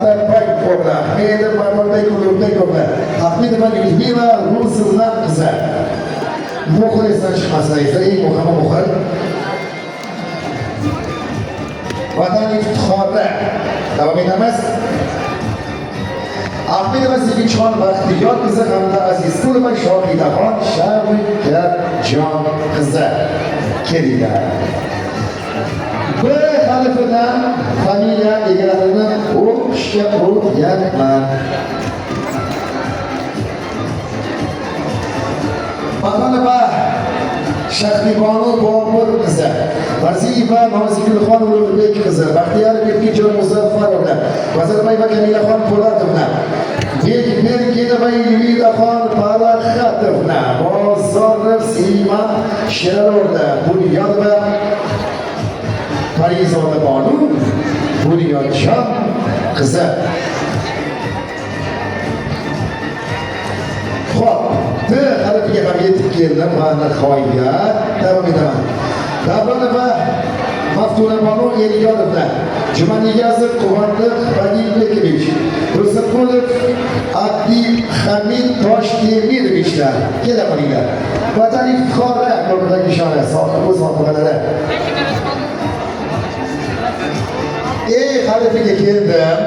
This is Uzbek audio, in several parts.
Meydan Mahmudbek Ulug'bekovlar, Ahmedova Yuzbeva Rusullar qizi. Muxlislar chiqmasa esa eng muhimi muxir. Vatan iftixori. Davom etamiz. Ahmedova Sevinchxon Baxtiyor qizi hamda Azizqulova Shohidaxon Shavkatjon qizi. Kelinglar. B harfidan familiya egalarini o'qishga o'rgatman. Matonova Shahribonu Bobur qizi, Varziyeva Nozigulxon Ulug'bek qizi, Baxtiyor Bekjon Muzaffarovna, Vazirbayeva Kamilaxon Po'latovna, Bergenova Elviraxon Palaxatovna, Bozorov Siyman Shiralovna, Bunyodova Parizona Bonu Bunyodjon qizi. Xo'p, T harfiga ham yetib keldim. Mana nihoyat davom etaman. Davronova Maftuna Bonu Elyonovna, Jumaniyazov Quvondiq Vagilbekovich, Tursunqulov Abdi Hamid Toshtemirovichlar. Kela qolinglar. Vatan iftixori ko'kdagi ishora, sohibi sohibalari. Harfiga keldim.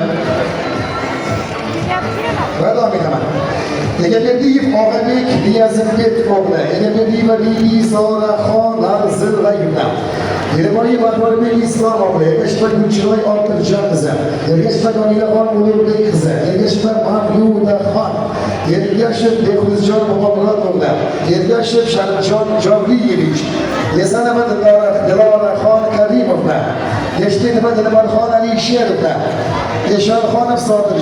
Davom etaman. Egaberdiyev Og'abek Niyozimbek o'g'li, Egaberdiyeva Lizoraxon Larzillayevna, Yerboyev Abdurbek Islom o'g'li, Ergasheva Gulchiroy Ortiqjon qizi, Ergasheva Kamilaxon Ulug'bek qizi, Ergasheva Mahmudaxon, Ergashev Behuzjon Muhammad o'g'li, Ergashev Sharifjon Jovliyevich, Yasanova Diloraxon Karimovna, Eshmetova Dilbarxon Alisherovna, Eshonxonov Sodir